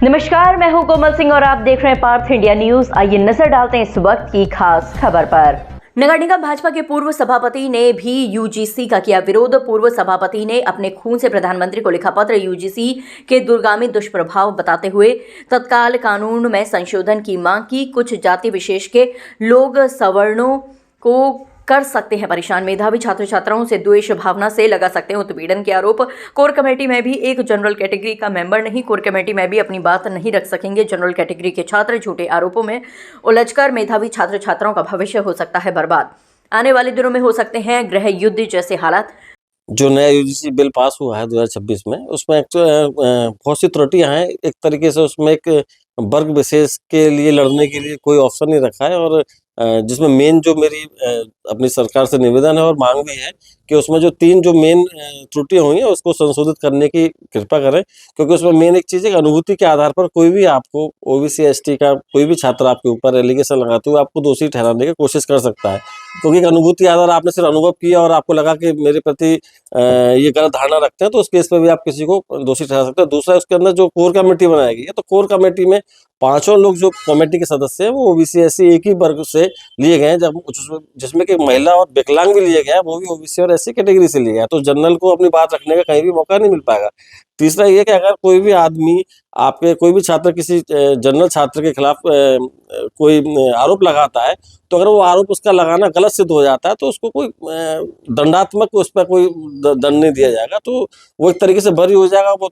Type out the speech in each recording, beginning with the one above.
नमस्कार, मैं हूं कोमल सिंह और आप देख रहे हैं पार्थ इंडिया न्यूज। आइए नजर डालते हैं इस वक्त की खास खबर पर। नगर निगम भाजपा के पूर्व सभापति ने भी यूजीसी का किया विरोध। पूर्व सभापति ने अपने खून से प्रधानमंत्री को लिखा पत्र यूजीसी के दूरगामी दुष्प्रभाव बताते हुए तत्काल कानून में संशोधन की मांग की। कुछ जाति विशेष के लोग सवर्णों को कर सकते हैं परेशान, मेधावी छात्र छात्राओं से द्वेष भावना से लगा सकते हैं उत्पीड़न के आरोप। कोर कमेटी में भी एक जनरल कैटेगरी का मेंबर नहीं, कोर कमेटी में भी अपनी बात नहीं रख सकेंगे जनरल कैटेगरी के छात्र। झूठे आरोपों में उलझकर मेधावी छात्र छात्राओं का भविष्य हो सकता है बर्बाद। आने वाले दिनों में हो सकते हैं गृह युद्ध जैसे हालात। जो नया यूजीसी बिल पास हुआ है 2026 में, उसमें बहुत सी त्रुटियां हैं। एक तरीके से उसमें एक वर्ग विशेष के लिए लड़ने के लिए कोई ऑप्शन नहीं रखा है, और जिसमें मेन जो मेरी अपनी सरकार से निवेदन है और मांग भी है कि उसमें जो 3 जो मेन त्रुटियां हुई हैं उसको संशोधित करने की कृपा करें। क्योंकि उसमें मेन एक चीज़ है कि अनुभूति के आधार पर कोई भी आपको ओबीसी एसटी का कोई भी छात्र आपके ऊपर एलिगेशन लगाते हुए आपको दोषी ठहराने की कोशिश कर सकता है। क्योंकि एक अनुभूति आधार आपने सिर्फ अनुभव किया और आपको लगा कि मेरे प्रति ये गलत धारणा रखते हैं, तो उस केस पर भी आप किसी को दोषी ठहरा सकते हैं। दूसरा, उसके अंदर जो कोर कमेटी बनाई गई है, तो कोर कमेटी में 5 लोग जो कमेटी के सदस्य हैं वो ओबीसी एससी एक ही वर्ग से लिए गए हैं, जब जिसमें कि महिला और विकलांग भी लिए गए हैं, वो भी ओबीसी और एससी कैटेगरी से लिए गए हैं। तो जनरल को अपनी बात रखने का कहीं भी मौका नहीं मिल पाएगा। तीसरा ये कि अगर कोई भी आदमी आपके कोई भी छात्र किसी जनरल छात्र के खिलाफ कोई आरोप लगाता है, तो अगर वो आरोप उसका लगाना गलत सिद्ध हो जाता है तो उसको कोई दंडात्मक उस पर कोई दंड नहीं दिया जाएगा। तो वो एक तरीके से बरी हो जाएगा, वो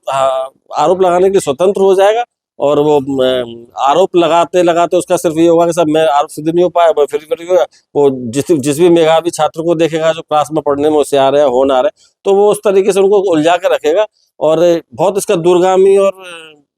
आरोप लगाने के लिए स्वतंत्र हो जाएगा। और वो आरोप लगाते लगाते उसका सिर्फ ये होगा कि सर मैं आरोप सिद्ध नहीं हो पाया, फिर वो जिस भी मेधावी छात्र को देखेगा जो क्लास में पढ़ने में होशियार है, होनहार है, तो वो उस तरीके से उनको उलझा के रखेगा और बहुत इसका दूरगामी और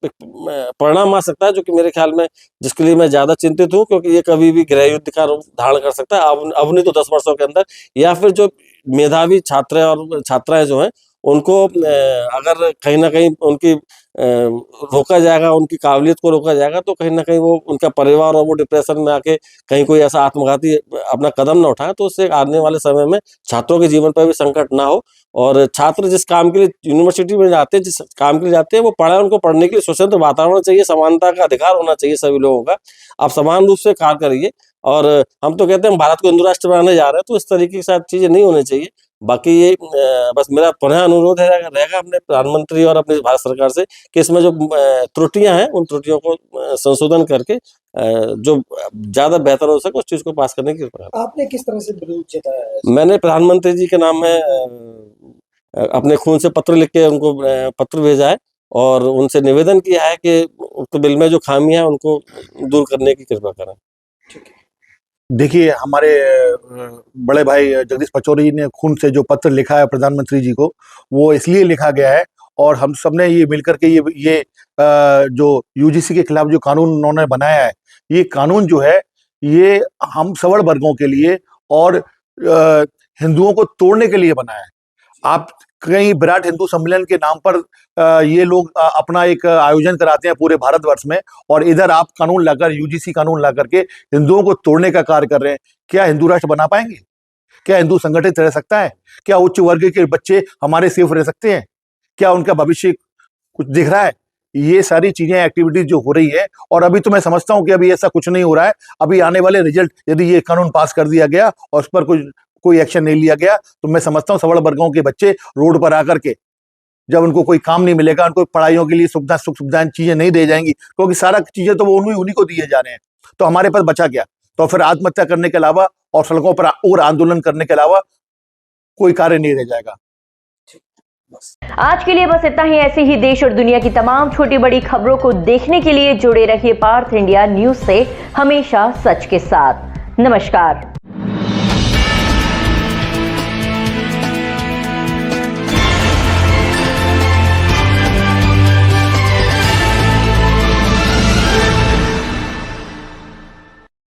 परिणाम आ सकता है, जो कि मेरे ख्याल में जिसके लिए मैं ज्यादा चिंतित हूँ। क्योंकि ये कभी भी गृह युद्ध का रूप धारण कर सकता है, अब नहीं तो 10 वर्षों के अंदर। या फिर जो मेधावी छात्र और छात्राएं जो हैं उनको अगर कहीं ना कहीं उनकी रोका जाएगा, उनकी काबिलियत को रोका जाएगा, तो कहीं ना कहीं वो उनका परिवार और वो डिप्रेशन में आके कहीं कोई ऐसा आत्मघाती अपना कदम ना उठाए, तो उससे आने वाले समय में छात्रों के जीवन पर भी संकट ना हो। और छात्र जिस काम के लिए यूनिवर्सिटी में जाते हैं, जिस काम के लिए जाते हैं, वो पढ़ाई उनको पढ़ने के लिए स्वतंत्र वातावरण चाहिए, समानता का अधिकार होना चाहिए सभी लोगों का। आप समान रूप से कार्य करिए। और हम तो कहते हैं भारत को हिंदू राष्ट्र बनाने जा रहे हैं, तो इस तरीके के साथ चीजें नहीं होनी चाहिए। बाकी ये बस मेरा पुनः अनुरोध रहेगा अपने प्रधानमंत्री और अपनी भारत सरकार से कि इसमें जो त्रुटियां हैं उन त्रुटियों को संशोधन करके जो ज्यादा बेहतर हो सके उस चीज को पास करने की कृपा करें। आपने किस तरह से विरोध जताया है? मैंने प्रधानमंत्री जी के नाम में अपने खून से पत्र लिख के उनको पत्र भेजा है और उनसे निवेदन किया है कि उक्त बिल में जो खामियां हैं उनको दूर करने की कृपा करें। ठीक है। देखिए, हमारे बड़े भाई जगदीश पचौरी जी ने खून से जो पत्र लिखा है प्रधानमंत्री जी को, वो इसलिए लिखा गया है, और हम सबने ये मिलकर के ये जो यूजीसी के खिलाफ जो कानून उन्होंने बनाया है, ये कानून जो है ये हम सवर्ण वर्गों के लिए और हिंदुओं को तोड़ने के लिए बनाया है। आप कहीं विराट हिंदू सम्मेलन के नाम पर ये लोग अपना एक आयोजन कराते हैं पूरे भारतवर्ष में, और इधर आप कानून लाकर यूजीसी कानून ला करके हिंदुओं को तोड़ने का कार्य कर रहे हैं। क्या हिंदू राष्ट्र बना पाएंगे? क्या हिंदू संगठित रह सकता है? क्या उच्च वर्ग के बच्चे हमारे सेफ रह सकते हैं? क्या उनका भविष्य कुछ दिख रहा है? ये सारी चीजें एक्टिविटीज जो हो रही है, और अभी तो मैं समझता हूं कि अभी ऐसा कुछ नहीं हो रहा है। अभी आने वाले रिजल्ट, यदि ये कानून पास कर दिया गया और उस पर कोई एक्शन नहीं लिया गया, तो मैं समझता हूं सवर्ण वर्गों के बच्चे रोड पर आकर के, जब उनको कोई काम नहीं मिलेगा, उनको पढ़ाइयों के लिए सुख सुविधाएं चीजें नहीं दे जाएंगी, क्योंकि सारा चीजें तो वो उन्हीं को दिए जा रहे हैं, तो हमारे पास बचा क्या? तो फिर आत्महत्या करने के अलावा और सड़कों पर और आंदोलन करने के अलावा कोई कार्य नहीं रह जाएगा। आज के लिए बस इतना ही। ऐसे ही देश और दुनिया की तमाम छोटी बड़ी खबरों को देखने के लिए जुड़े रहिए पार्थ इंडिया न्यूज से, हमेशा सच के साथ। नमस्कार।